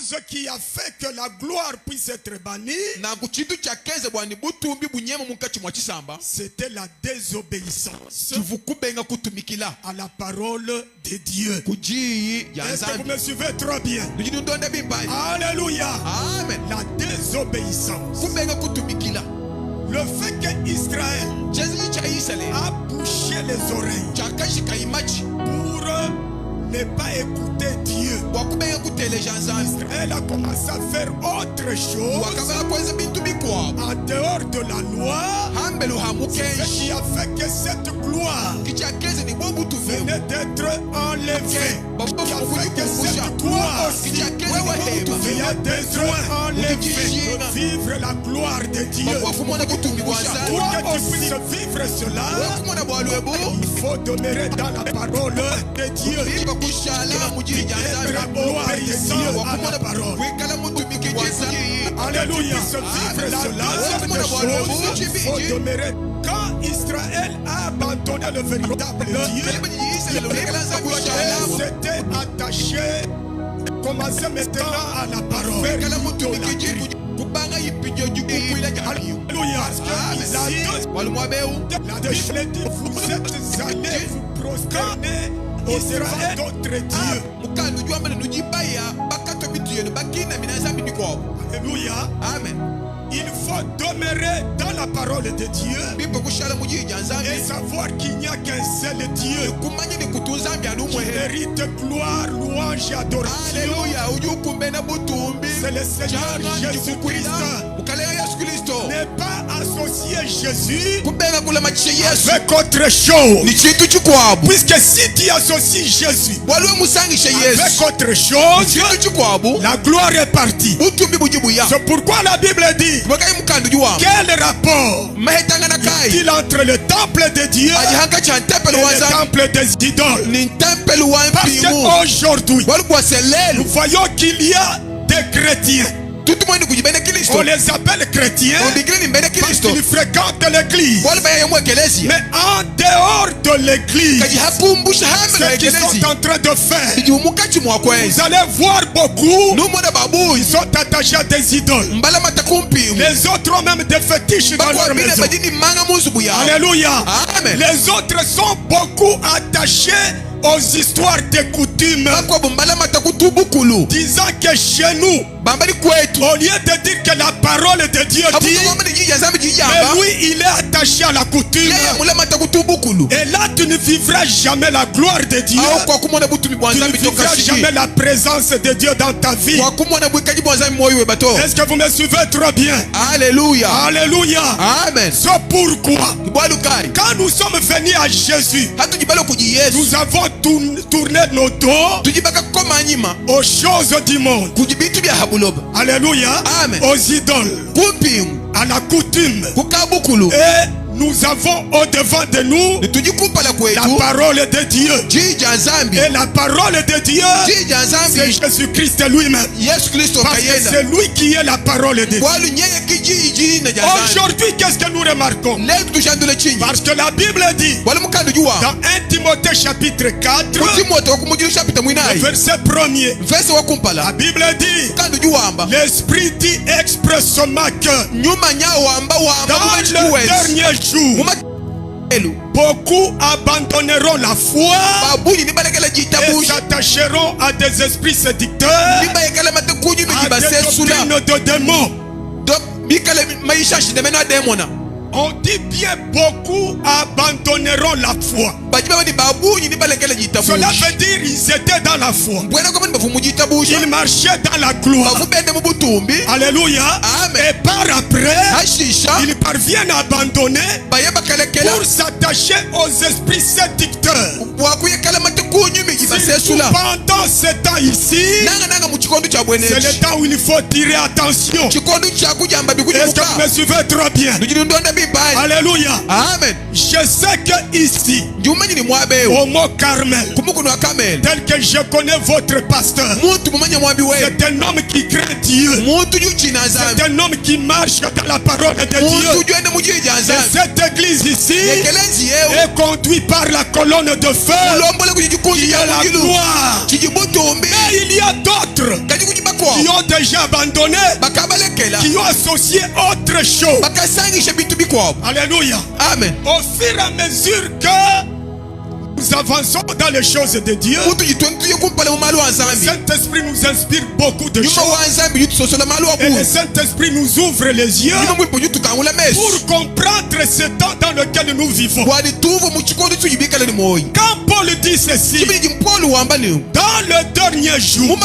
chose qui a fait que la gloire puisse être bannie, c'était la désobéissance à la parole de Dieu. Est-ce que vous me suivez trop bien? Alléluia. Amen. La désobéissance. Le fait qu'Israël a bouché les oreilles pour ne pas écouter Dieu. Israël a commencé à faire autre chose en dehors de la loi. C'est ce qui a fait que cette gloire venait d'être enlevée. Qui a fait que cette gloire aussi vient d'être enlevée. Vivre la gloire de Dieu. Pour que tu puisses vivre cela, il faut demeurer dans la parole de Dieu. La gloire de Dieu à la parole. Alléluia. Vivre cela, il faut demeurer. Quand Israël a abandonné le véritable Dieu, il s'était attaché, commençait maintenant à la parole. Alléluia. Vous êtes allés vous prosterner Israël d'autres dieux. Alléluia. Amen. Il faut demeurer dans la parole de Dieu et savoir qu'il n'y a qu'un seul Dieu qui mérite gloire, louange et adoration. C'est le Seigneur Jésus-Christ. N'est pas associé Jésus avec autre chose. Puisque si tu associes Jésus avec autre chose, la gloire est partie. C'est pourquoi la Bible dit: quel rapport y a-t-il entre le temple de Dieu et le temple des idoles? Parce qu'aujourd'hui, nous voyons qu'il y a des chrétiens. On les appelle chrétiens parce qu'ils fréquentent l'église. Mais en dehors de l'église, ce qu'ils sont en train de faire, vous allez voir beaucoup, ils sont attachés à des idoles. Les autres ont même des fétiches dans leur maison. Alléluia. Les autres sont beaucoup attachés aux histoires des coutumes, disant que chez nous, au lieu de dire que la parole de Dieu dit, mais lui il est attaché à la coutume. Et là tu ne vivras jamais la gloire de Dieu. Tu ne vivras jamais la présence de Dieu dans ta vie. Est-ce que vous me suivez trop bien? Alléluia. Alléluia. Amen. C'est pourquoi quand nous sommes venus à Jésus, nous avons tourné nos dos aux choses du monde. Alléluia. Amen. Aux idoles, à la coutume. Et nous avons au-devant de nous la parole de Dieu. Et la parole de Dieu, c'est Jésus-Christ lui-même. Parce que c'est lui qui est la parole de Dieu. Aujourd'hui, qu'est-ce que nous remarquons? Parce que la Bible dit dans 1 Timothée chapitre 4, le verset 1er, la Bible dit: l'Esprit dit expressément que dans le dernier jour, beaucoup abandonneront la foi et s'attacheront à des esprits séducteurs, à des doctrines de démons. On dit bien beaucoup abandonneront la foi. Cela veut dire ils étaient dans la foi. Ils marchaient dans la gloire. Alléluia. Et par après, ils parviennent à abandonner pour s'attacher aux esprits séducteurs. Pendant ce temps ici, c'est le temps où il faut tirer attention. Est-ce que vous me suivez trop bien? Alléluia. Amen. Je sais que ici, au mont Carmel, tel que je connais votre pasteur, c'est un homme qui craint Dieu. C'est un homme qui marche dans la parole de Dieu. Et cette église ici est conduite par la colonne de feu qui est la gloire. Mais il y a d'autres qui ont déjà abandonné, qui ont associé autre chose. Alléluia. Amen. Au fur et à mesure que nous avançons dans les choses de Dieu, le Saint-Esprit nous inspire beaucoup de choses. Et le Saint-Esprit nous ouvre les yeux pour comprendre ce temps dans lequel nous vivons. Quand Paul dit ceci, dans le dernier jour,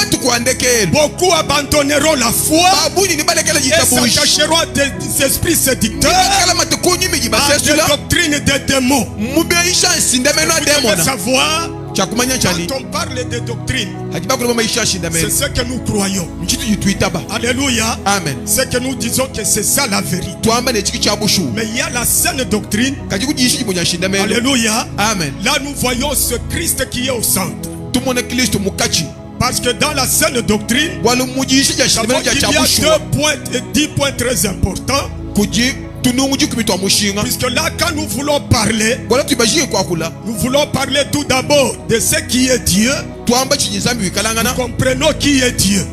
beaucoup abandonneront la foi et s'attacheront à des esprits séducteurs, à des doctrines des démons. Vous devez savoir, quand on parle de doctrine, c'est ce que nous croyons. Alléluia. Amen. C'est que nous disons que c'est ça la vérité. Mais il y a la saine doctrine. Alléluia. Amen. Là nous voyons ce Christ qui est au centre. Parce que dans la saine doctrine, il y a 10 points très importants. Puisque là, quand nous voulons parler, nous voulons parler tout d'abord de ce qui est Dieu. Nous comprenons qui est Dieu.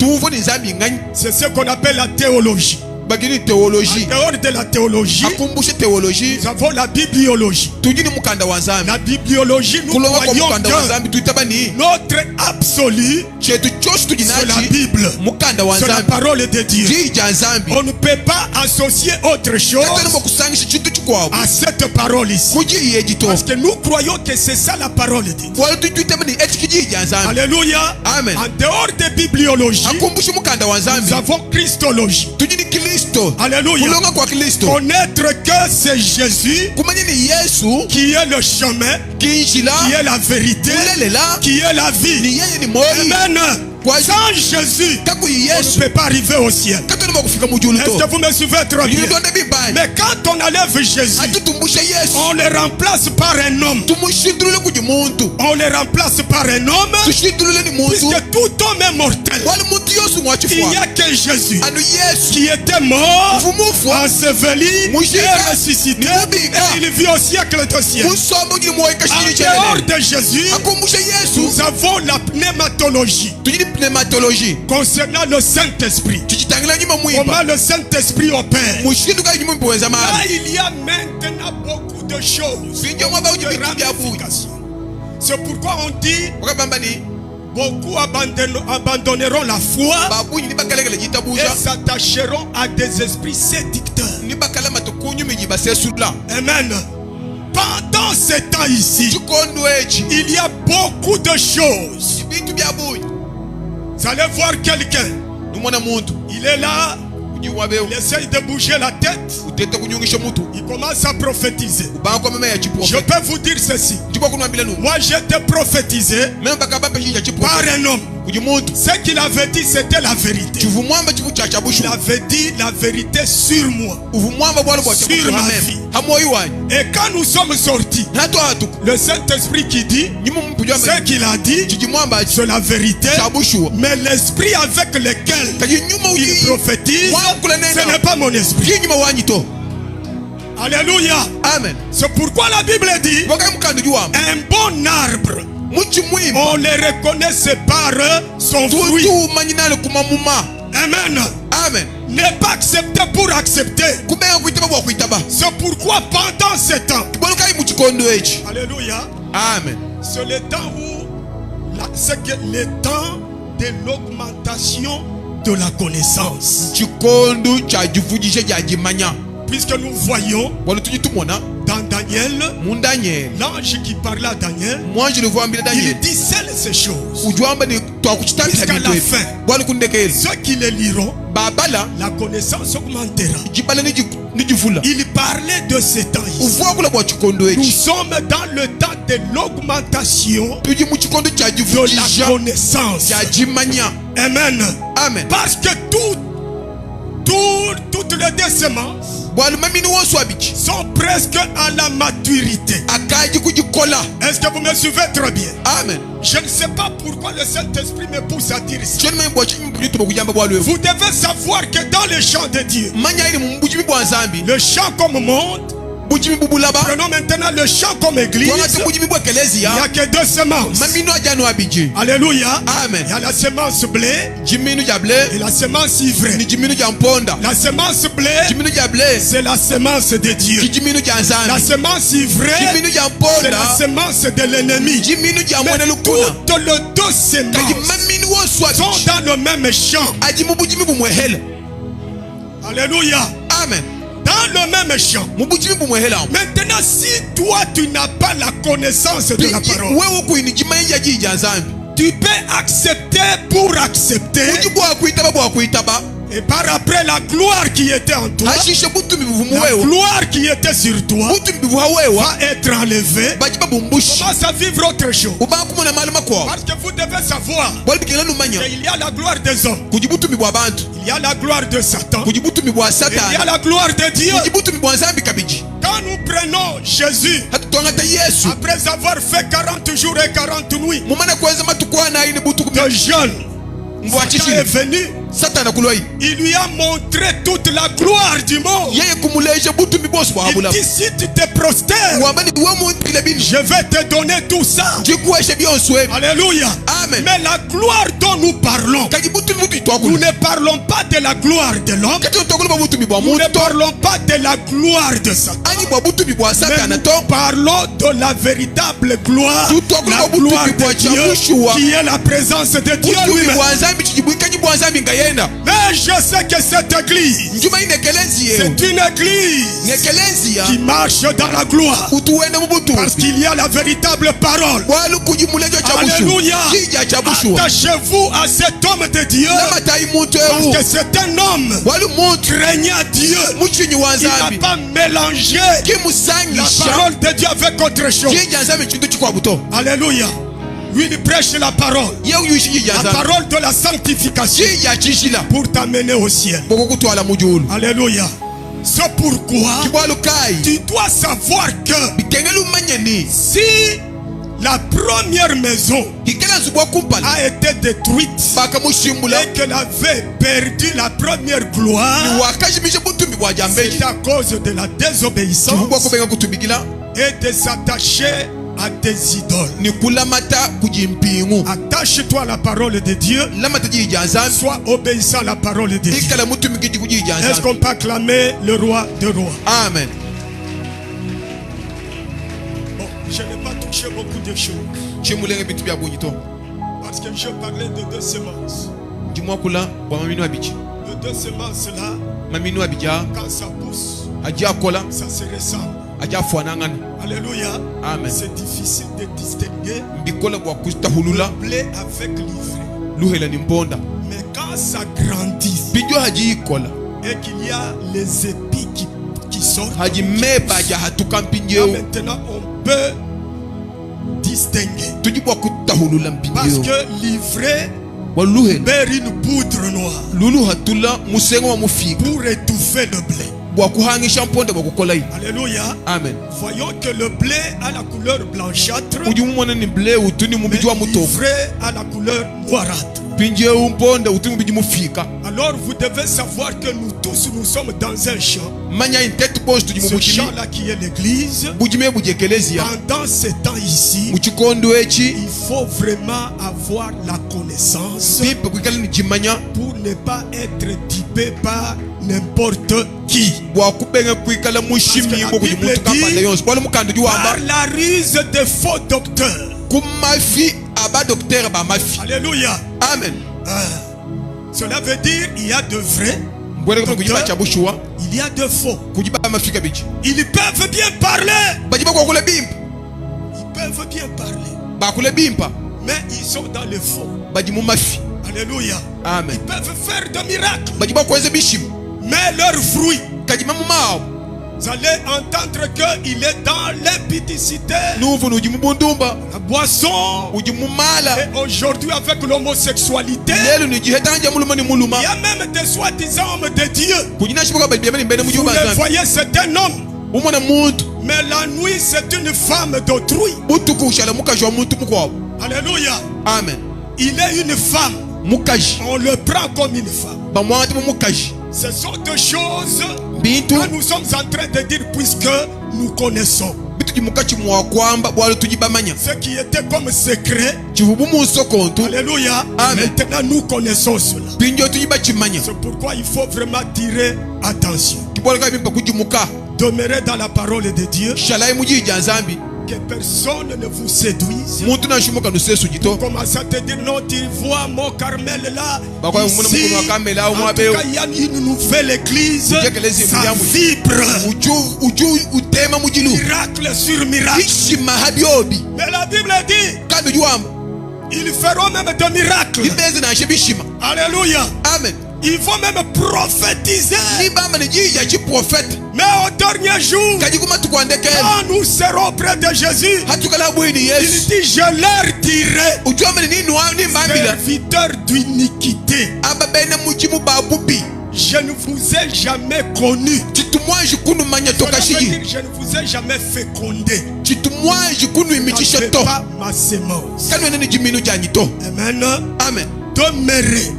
C'est ce qu'on appelle la théologie. En dehors de la théologie, nous avons la bibliologie. La bibliologie, nous croyons que notre absolu, c'est la Bible, c'est la parole de Dieu. On ne peut pas associer autre chose à cette parole ici. Parce que nous croyons que c'est ça la parole de Dieu. Alléluia. Amen. En dehors de bibliologie, nous avons Christologie. Alléluia. Connaître que c'est Jésus qui est le chemin, qui est la vérité, qui est la vie. Amen. Sans Jésus, on ne peut pas arriver au ciel. Est-ce que vous me suivez très bien? Mais quand on enlève Jésus, on le remplace par un homme. On le remplace par un homme, puisque tout homme est mortel. Il n'y a que Jésus qui était mort, enseveli et ressuscité, et il vit au siècle des siècles. En dehors de Jésus, nous avons la pneumatologie. Concernant le Saint-Esprit, comment le Saint-Esprit opère. Là, il y a maintenant beaucoup de choses, de ramifications. C'est pourquoi on dit beaucoup abandonneront la foi et s'attacheront à des esprits séducteurs. Amen. Pendant ce temps ici, il y a beaucoup de choses. Vous allez voir quelqu'un, il est là, il essaye de bouger la tête, il commence à prophétiser. Je peux vous dire ceci, moi j'ai été prophétisé par un homme. Ce qu'il avait dit, c'était la vérité. Il avait dit la vérité sur moi, sur ma vie. Et quand nous sommes sortis, le Saint-Esprit qui dit, ce qu'il a dit, c'est la vérité. Mais l'esprit avec lequel il prophétise, ce n'est pas mon esprit. Alléluia. Amen. C'est pourquoi la Bible dit, un bon arbre, on les reconnaît par son fruit. Amen. Amen. N'est pas accepté pour accepter. C'est pourquoi pendant ce temps, alléluia, amen, c'est le temps où c'est le temps de l'augmentation de la connaissance. Puisque nous voyons dans Daniel, l'ange qui parlait à Daniel, il dit seul ces choses. Jusqu'à la fin, ceux qui les liront, la connaissance augmentera. Il parlait de ce temps ici. Nous sommes dans le temps de l'augmentation de la connaissance. Amen. Amen. Parce que toutes les deux semences sont presque à la maturité. Est-ce que vous me suivez très bien? Amen. Je ne sais pas pourquoi le Saint-Esprit me pousse à dire ça. Vous devez savoir que dans le champ de Dieu, le champ comme monde, Prenons maintenant le chant comme église. Il n'y a que 2 semences. Alléluia. Amen. Il y a la semence blé et la semence ivrée. La semence blé, c'est la semence de Dieu. La semence ivrée, c'est la semence de l'ennemi. Mais toutes les 2 semences sont dans le même champ. Alléluia. Amen. Dans le même champ. Maintenant, si toi tu n'as pas la connaissance de la parole, tu peux accepter pour accepter. Et par après la gloire qui était en toi, la gloire qui était sur toi va être enlevée. Commence à vivre autre chose. Parce que vous devez savoir qu'il y a la gloire des hommes, il y a la gloire de Satan, et il y a la gloire de Dieu. Quand nous prenons Jésus, après avoir fait 40 jours et 40 nuits de jeûne, Satan est venu. Il lui a montré toute la gloire du monde. Il dit, si tu te prostères, je vais te donner tout ça. Alléluia. Amen. Mais la gloire dont nous parlons, nous ne parlons pas de la gloire de l'homme, nous ne parlons pas de la gloire de Satan, mais nous parlons de la véritable gloire, la gloire de Dieu, qui est la présence de Dieu lui-même. Mais je sais que cette église, c'est une église qui marche dans la gloire, parce qu'il y a la véritable parole. Alléluia. Attachez-vous à cet homme de Dieu, parce que c'est un homme craignant Dieu. Il n'a pas mélangé la parole de Dieu avec autre chose. Alléluia. Lui, il prêche la parole de la sanctification pour t'amener au ciel. Alléluia. C'est pourquoi tu dois savoir que si la première maison a été détruite et qu'elle avait perdu la première gloire, c'est à cause de la désobéissance et de s'attacher à des idoles. Attache-toi à la parole de Dieu. Sois obéissant à la parole de Dieu. Est-ce qu'on peut acclamer le roi de rois? Amen. Bon, je n'ai pas touché beaucoup de choses, parce que je parlais de 2 semences. Les 2 semences là, quand ça pousse, ça se ressemble. Alléluia. Amen. C'est difficile de distinguer le blé avec l'ivraie. Mais quand ça grandit et qu'il y a les épis qui sortent, là maintenant on peut distinguer. Parce que l'ivraie perd une poudre noire pour étouffer le blé. Alléluia. Amen. Voyons que le blé a la couleur blanchâtre, mais l'ivraie a la couleur noirâtre. Alors vous devez savoir que nous tous nous sommes dans un champ. Ce champ là qui est l'église. Pendant ces temps ici, il faut vraiment avoir la connaissance pour ne pas être typé par n'importe qui. Parce que la Bible dit, par la ruse des faux docteurs. Alléluia. Amen. Cela veut dire il y a de vrais docteurs, il y a de faux. Ils peuvent bien parler. Ils peuvent bien parler. Mais ils sont dans le faux. Alléluia. Amen. Ils peuvent faire des miracles. Mais leur fruit, vous allez entendre qu'il est dans l'impudicité, la boisson, et aujourd'hui avec l'homosexualité. Il y a même des soi-disant hommes de Dieu. Vous les voyez, c'est un homme, mais la nuit c'est une femme d'autrui. Alléluia. Amen. Il est une femme, on le prend comme une femme. Ce sont deux choses que nous sommes en train de dire, puisque nous connaissons. Ce qui était comme secret, alléluia, maintenant nous connaissons cela. C'est pourquoi il faut vraiment tirer attention. Demeurer dans la parole de Dieu. Que personne ne vous séduise. Commence à te dire non, tu vois mon Carmel là. Ici, en tout cas, il y a une nouvelle église. Ça vibre. Miracle sur miracle. Mais la Bible dit, ils feront même des miracles. Alléluia. Amen. Ils vont même prophétiser. Mais au dernier jour, quand nous serons près de Jésus, il dit, je leur dirai, serviteurs d'iniquité, je ne vous ai jamais connu. Je ne vous ai jamais fécondé. Ne fais pas ma sémence. Amen. Amen. Demeurez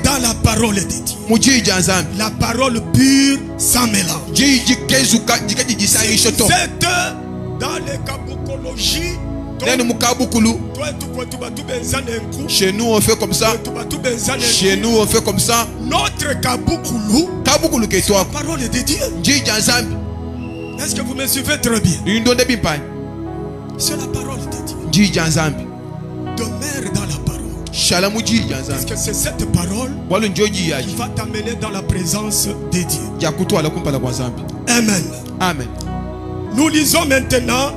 dans la parole de Dieu. La parole pure sans mélange. Si vous êtes dans les kabukologies, chez nous on fait comme ça. Chez nous on fait comme ça. Notre kabukulu, c'est la parole de Dieu. Est-ce que vous me suivez très bien? C'est la parole de Dieu. Demeure dans la parole. Parce que c'est cette parole qui va t'amener dans la présence de Dieu. Amen. Amen. Nous lisons maintenant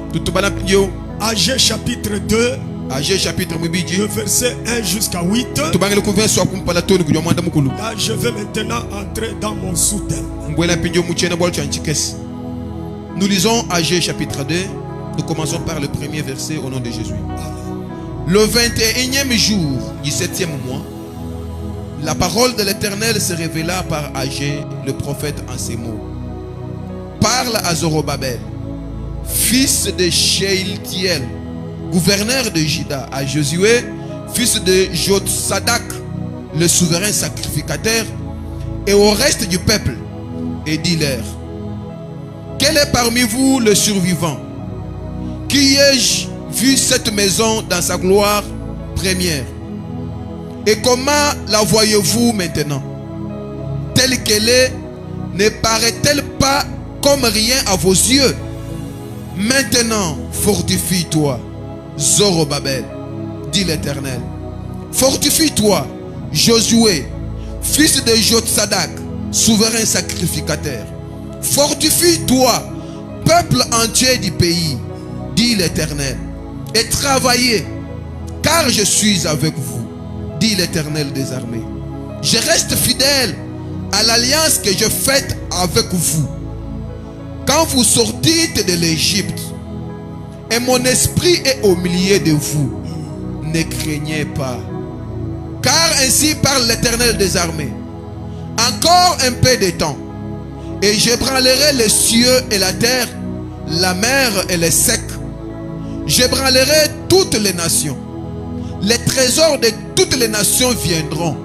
Agé chapitre 2, le verset 1 jusqu'à 8. Là, je vais maintenant entrer dans mon sous-thème. Nous lisons Agé chapitre 2. Nous commençons par le premier verset au nom de Jésus. Le 21e jour du 7e mois, la parole de l'Éternel se révéla par Agé, le prophète, en ces mots. Parle à Zorobabel, fils de Shealtiel, gouverneur de Juda, à Josué, fils de Jotsadak, le souverain sacrificateur, et au reste du peuple, et dis-leur, quel est parmi vous le survivant? Qui ai-je vu cette maison dans sa gloire première? Et comment la voyez-vous maintenant? Telle qu'elle est, ne paraît-elle pas comme rien à vos yeux? Maintenant, fortifie-toi, Zorobabel, dit l'Éternel. Fortifie-toi, Josué, fils de Jotsadak, souverain sacrificateur. Fortifie-toi, peuple entier du pays, dit l'Éternel, et travaillez, car je suis avec vous, dit l'Éternel des armées. Je reste fidèle à l'alliance que je faite avec vous quand vous sortîtes de l'Égypte, et mon esprit est au milieu de vous. Ne craignez pas, car ainsi parle l'Éternel des armées. Encore un peu de temps, et j'ébranlerai les cieux et la terre, la mer et les secs. J'ébranlerai toutes les nations. Les trésors de toutes les nations viendront,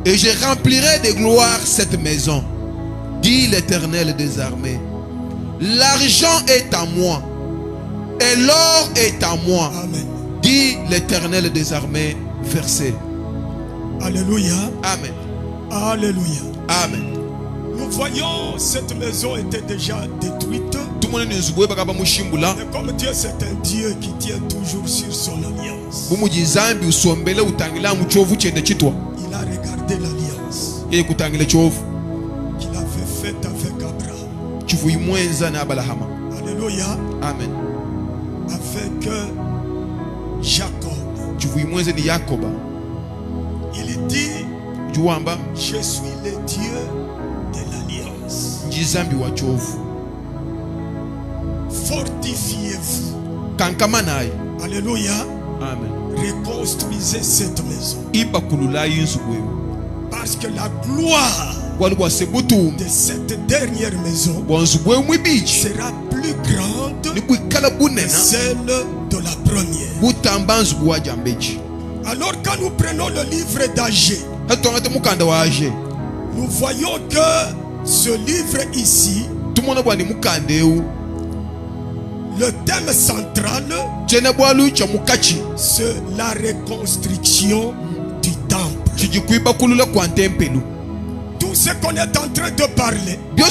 et je remplirai de gloire cette maison, dit l'Éternel des armées. L'argent est à moi, et l'or est à moi. Amen. Dit l'Éternel des armées. Verset. Alléluia. Amen. Alléluia. Amen. Nous voyons cette maison était déjà détruite. Mais comme Dieu c'est un Dieu qui tient toujours sur son alliance, il a regardé l'alliance qu'il avait faite avec Abraham. Alléluia. Amen. Avec Jacob. Il dit, je suis le Dieu de l'alliance. Fortifiez-vous. Alléluia. Amen. Reconstruisez cette maison. Parce que la gloire de cette dernière maison sera plus grande que celle de la première. Alors quand nous prenons le livre d'Agé, nous voyons que ce livre ici Le thème central, c'est la reconstruction du temple. Tout ce qu'on est en train de parler est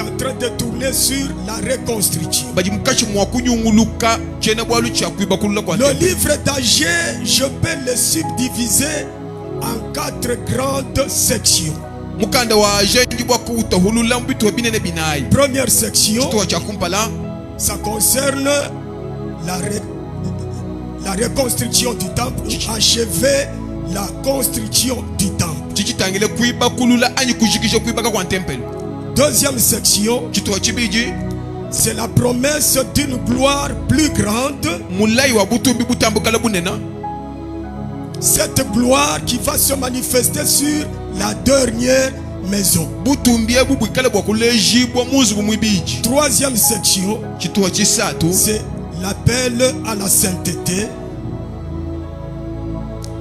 en train de tourner sur la reconstruction. Le livre d'Agé, je peux le subdiviser en 4 grandes sections. Première section, ça concerne la reconstruction du temple, achever la construction du temple. Deuxième section, c'est la promesse d'une gloire plus grande. Cette gloire qui va se manifester sur la dernière maison. Troisième section, c'est l'appel à la sainteté.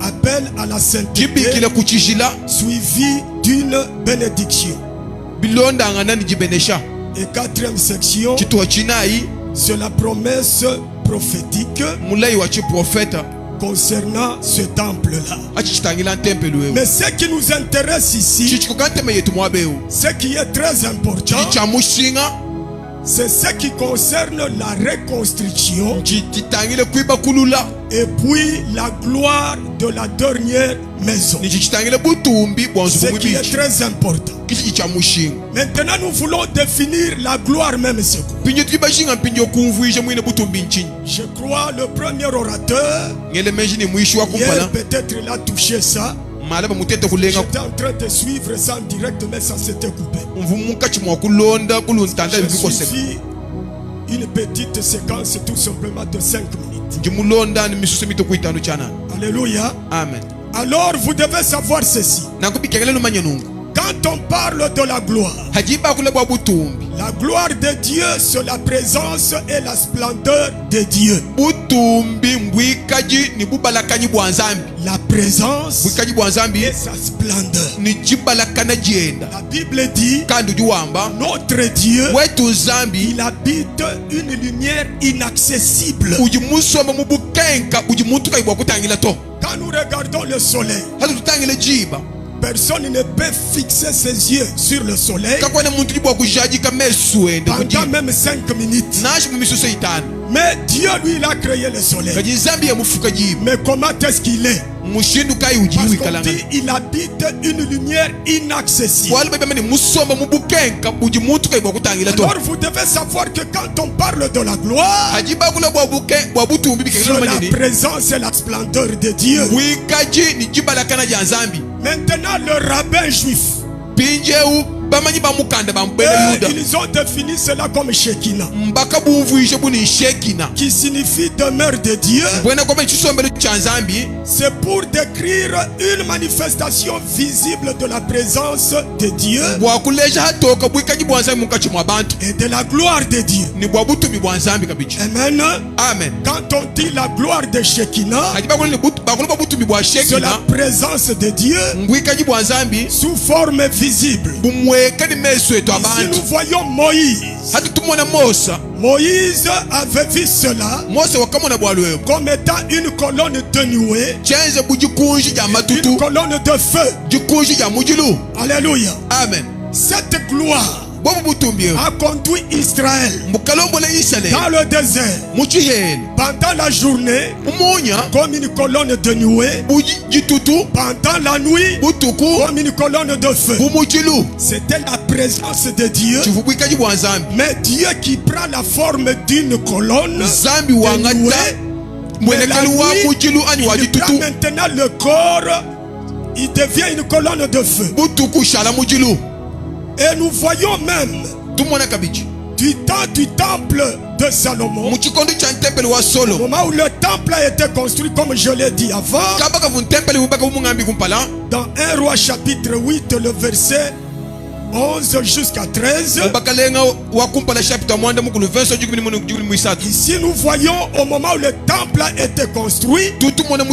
Appel à la sainteté suivi d'une bénédiction. Et quatrième section, c'est la promesse prophétique concernant ce temple-là. Mais ce qui nous intéresse ici, ce qui est très important, c'est ce qui concerne la reconstruction et puis la gloire de la dernière maison. Ce qui est très important. Maintenant, nous voulons définir la gloire même. Je crois le premier orateur, hier peut-être il a touché ça. J'étais en train de suivre ça en direct, mais ça s'était coupé. Je suivi une petite séquence tout simplement de 5 minutes. Alléluia. Amen. Alors vous devez savoir ceci. Quand on parle de la gloire de Dieu, c'est la présence et la splendeur de Dieu. La présence et sa splendeur. La Bible dit, notre Dieu, il habite une lumière inaccessible. Quand nous regardons le soleil, personne ne peut fixer ses yeux sur le soleil pendant même 5 minutes. Mais Dieu, lui, il a créé le soleil. Mais comment est-ce qu'il est? Parce qu'on dit il habite une lumière inaccessible. Alors vous devez savoir que quand on parle de la gloire, c'est la présence et la splendeur de Dieu. Maintenant le rabbin juif, ils ont défini cela comme Shekinah, qui signifie demeure de Dieu. C'est pour décrire une manifestation visible de la présence de Dieu et de la gloire de Dieu. Amen. Amen. Quand on dit la gloire de Shekinah, c'est la présence de Dieu sous forme visible. Ici nous voyons Moïse. Moïse avait vu cela comme étant une colonne de nuée, une colonne de feu. Alléluia. Amen. Cette gloire a conduit Israël dans le désert pendant la journée comme une colonne de nuée, pendant la nuit comme une colonne de feu. C'était la présence de Dieu, mais Dieu qui prend la forme d'une colonne de nuée, mais la nuit, il prend maintenant le corps, il devient une colonne de feu. Et nous voyons même du temps du temple de Salomon, au moment où le temple a été construit, comme je l'ai dit avant, dans 1 Roi chapitre 8, le verset 11 jusqu'à 13. Ici nous voyons au moment où le temple a été construit, la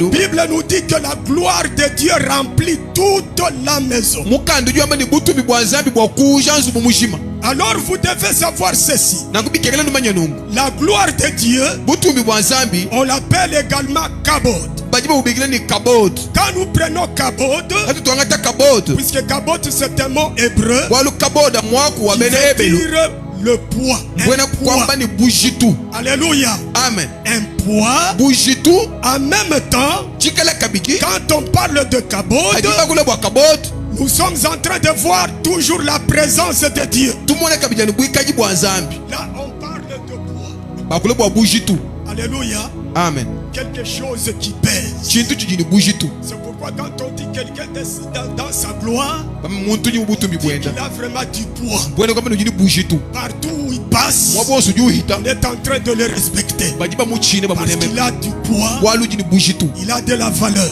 Bible nous dit que la gloire de Dieu remplit toute la maison. Alors vous devez savoir ceci. La gloire de Dieu, on l'appelle également kabod. Quand nous prenons kabod, puisque kabod c'est un mot hébreu qui veut dire le poids. Alléluia. Amen. Un poids. En même temps, quand on parle de kabod, nous sommes en train de voir toujours la présence de Dieu. Là, on parle de poids. Alléluia. Amen. Quelque chose qui pèse. C'est pourquoi quand on dit quelqu'un dans sa gloire, il a vraiment du poids. Partout où il passe, on est en train de le respecter. Parce qu'il a du poids, il a de la valeur.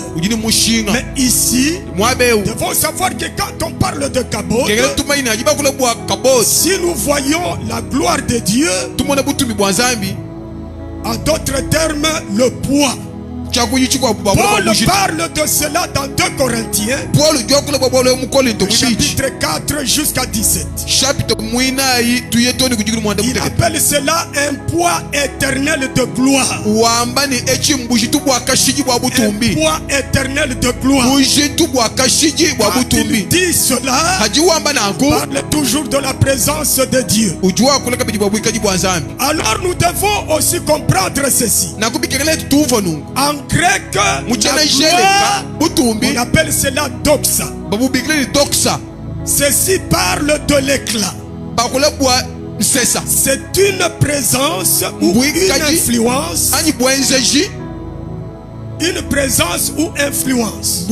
Mais ici, nous devons savoir que quand on parle de kabod, si nous voyons la gloire de Dieu, en d'autres termes, le poids. Paul parle de cela dans 2 Corinthiens, chapitre 4 jusqu'à 17. Il appelle cela un poids éternel de gloire. Un poids éternel de gloire. Quand il dit cela, il parle toujours de la présence de Dieu. Alors nous devons aussi comprendre ceci. En grec, la gloire, on appelle cela doxa. Ceci parle de l'éclat. C'est une présence ou une influence. Une présence ou influence.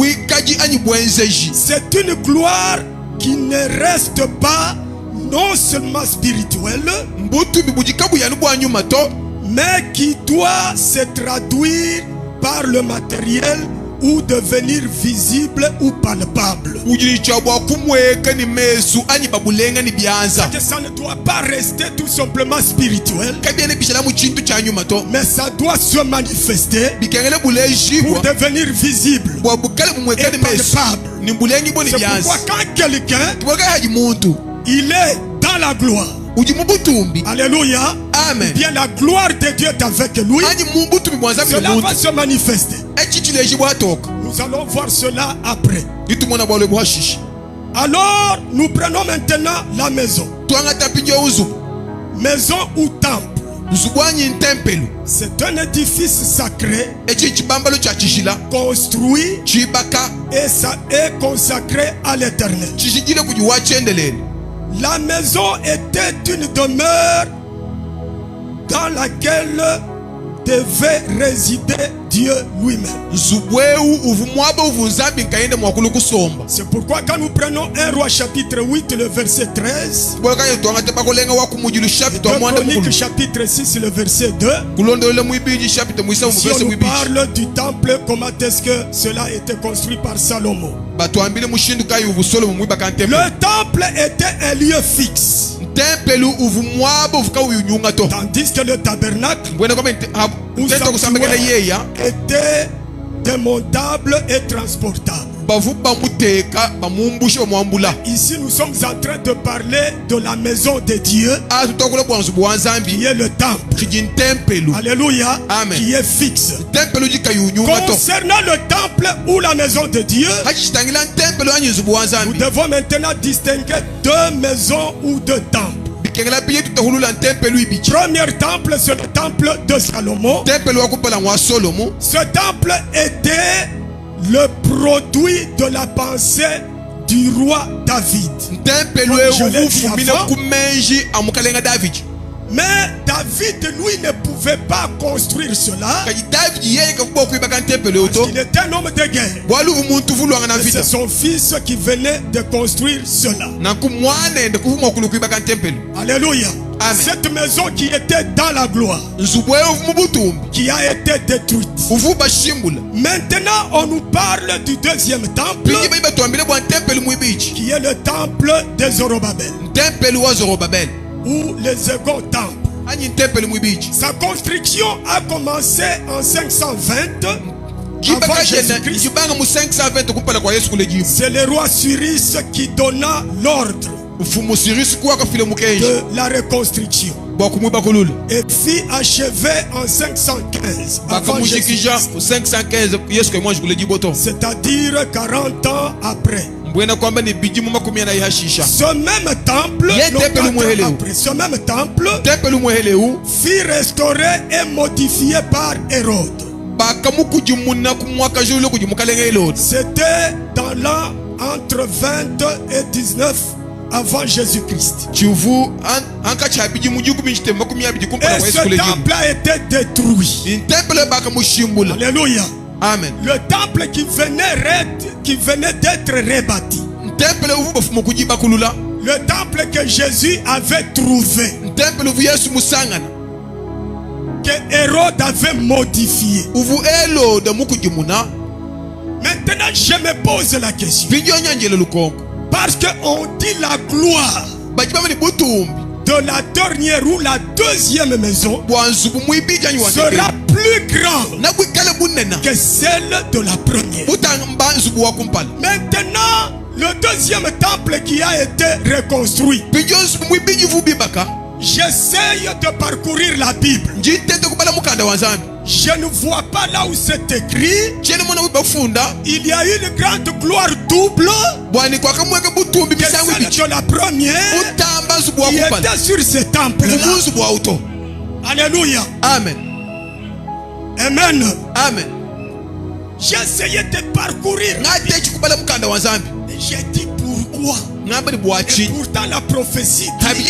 C'est une gloire qui ne reste pas non seulement spirituelle, mais qui doit se traduire par le matériel ou devenir visible ou palpable. Que ça ne doit pas rester tout simplement spirituel, mais ça doit se manifester pour devenir visible et palpable. C'est pourquoi quand quelqu'un il est dans la gloire, alléluia, amen, bien la gloire de Dieu est avec lui, cela va se manifester. Nous allons voir cela après. Alors nous prenons maintenant la maison. Maison ou temple. C'est un édifice sacré construit et ça est consacré à l'Éternel. La maison était une demeure dans laquelle devait résider Dieu lui-même. C'est pourquoi quand nous prenons 1 Roi chapitre 8 le verset 13, 2 Chroniques chapitre 6 le verset 2, si on nous parle du temple, comment est-ce que cela a été construit par Salomon? Le temple était un lieu fixe, tandis que le tabernacle était démontable et transportable. Ici nous sommes en train de parler de la maison de Dieu, qui est le temple. Alléluia. Amen. Qui est fixe. Concernant le temple ou la maison de Dieu, nous devons maintenant distinguer 2 maisons ou 2 temples. Premier temple, c'est le temple de Salomon. Ce temple était le produit de la pensée du roi David. Mais David, lui, ne pouvait pas construire cela. Parce qu'il était un homme de guerre. C'est son fils qui venait de construire cela. Alléluia. Amen. Cette maison qui était dans la gloire, qui a été détruite. Maintenant, on nous parle du deuxième temple, qui est le temple de Zorobabel, ou les seconds temples. Sa construction a commencé en 520. C'est le roi Cyrus qui donna l'ordre de la reconstruction et fit achever en 515 avant Jésus-Christ, c'est-à-dire 40 ans après. Ce même temple, fut restauré et modifié par Hérode. C'était dans l'an entre 20 et 19 avant Jésus-Christ. Et ce temple a été détruit. Alléluia. Amen. Le temple qui venait d'être rebâti. Le temple que Jésus avait trouvé, que Hérode avait modifié. Maintenant, je me pose la question. Parce qu'on dit la gloire de la dernière ou la deuxième maison sera plus grande que celle de la première. Maintenant, le deuxième temple qui a été reconstruit, j'essaye de parcourir la Bible. Je ne vois pas là où c'est écrit. Il y a une grande gloire double que celle de la première qui était sur ce temple-là. Alléluia. Amen. Amen. Amen. J'ai essayé de parcourir. J'ai dit pourquoi. Et pourtant la prophétie dit,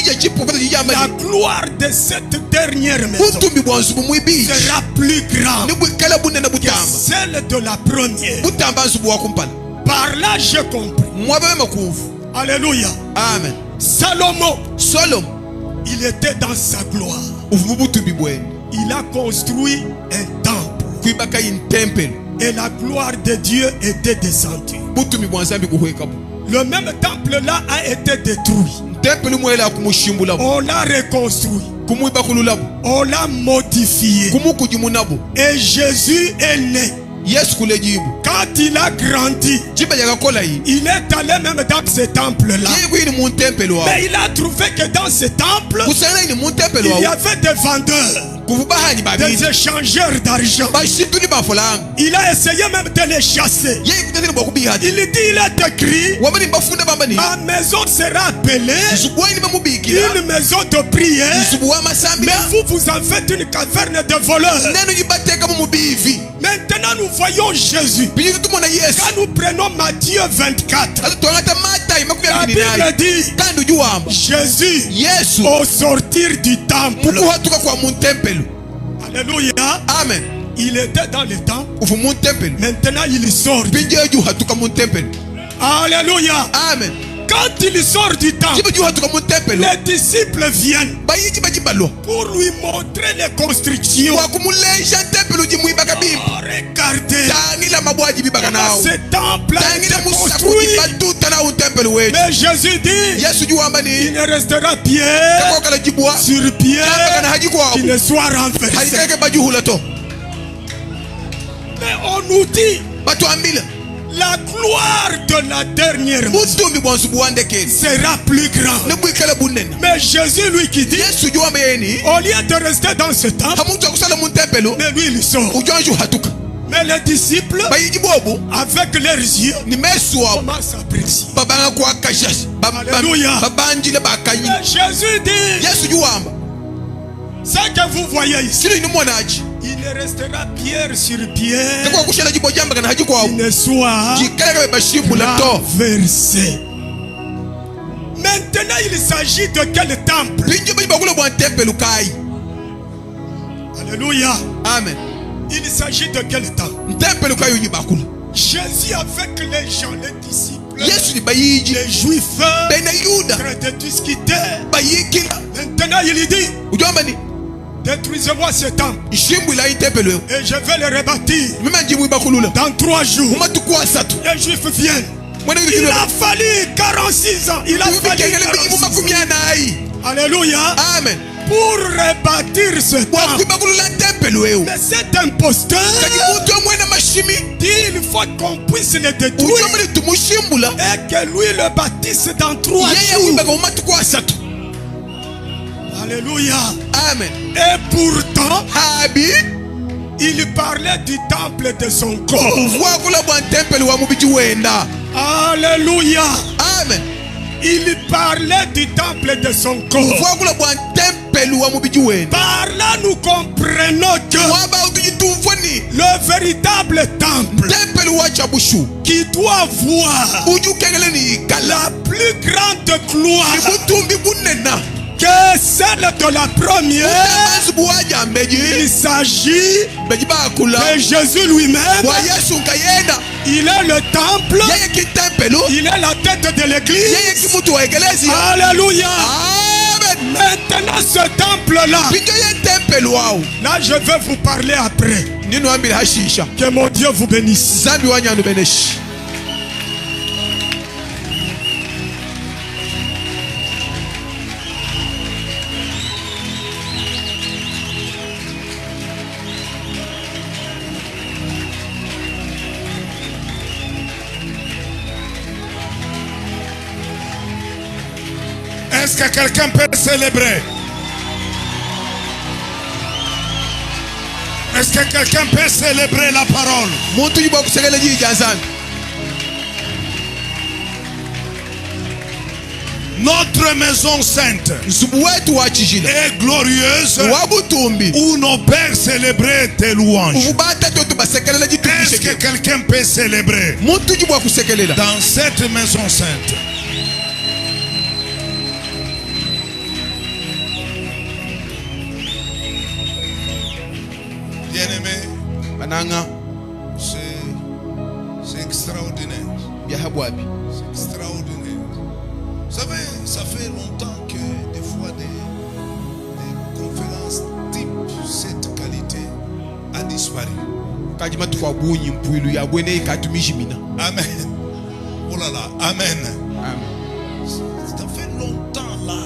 la gloire de cette dernière maison sera plus grande que celle de la première. Par là j'ai compris. Alléluia. Amen. Salomon, il était dans sa gloire. Il a construit un temple. Et la gloire de Dieu était descendue. Le même temple là a été détruit. On l'a reconstruit. On l'a modifié. Et Jésus est né. Quand il a grandi, il est allé même dans ce temple-là. Mais il a trouvé que dans ce temple, il y avait des vendeurs, des échangeurs d'argent. Il a essayé même de les chasser. Il dit, il est écrit, ma maison sera appelée une maison de prière, mais vous en faites une caverne de voleurs. Maintenant nous voyons Jésus. Quand nous prenons Matthieu 24, la Bible dit Jésus au sortir du temple. Alléluia. Amen. Il était dans le temple. Maintenant il sort. Alléluia. Amen. Quand il sort du temple, les disciples viennent pour lui montrer les constructions. Oh, regardez, ce temple a été construit. Mais Jésus dit, il ne restera pierre sur pierre qui ne soit renversé. Mais on nous dit, la gloire de la dernière maison sera plus grande. Mais Jésus lui qui dit, au lieu de rester dans ce temple, mais lui il sort. Mais les disciples, avec leurs yeux, commencent à apprécier. Alléluia. Mais Jésus dit, ce que vous voyez ici, il ne restera pierre sur pierre qui ne soit renversé. Maintenant Maintenant, il s'agit de quel temple? Alléluia. Amen. Il s'agit de quel temple? Jésus avec les gens, les disciples, les juifs, traitaient tout ce qui était. Maintenant, il dit, détruisez-moi ce temple et je vais le rebâtir dans 3 jours. Les juifs viennent. Il a fallu 46 ans. Il a fallu 46 ans. Alléluia. Amen. Pour rebâtir ce temple. Mais cet imposteur dit il faut qu'on puisse le détruire et que lui le bâtisse dans 3 jours. Alléluia. Amen. Et pourtant, il parlait du temple de son corps. Alléluia. Amen. Il parlait du temple de son corps. Par là, nous comprenons que le véritable temple qui doit voir la plus grande gloire que celle de la première, il s'agit de Jésus lui-même. Il est le temple, il est la tête de l'église. Alléluia. Maintenant ce temple-là, là je vais vous parler après. Que mon Dieu vous bénisse. Est-ce que quelqu'un peut célébrer? Est-ce que quelqu'un peut célébrer la parole? Notre maison sainte est glorieuse où nos pères célébraient tes louanges. Est-ce que quelqu'un peut célébrer dans cette maison sainte? Bien-aimé, c'est extraordinaire. C'est extraordinaire. Vous savez, ça fait longtemps que des fois des conférences type cette qualité a disparu. Amen. Oh là là, amen. Ça fait longtemps là.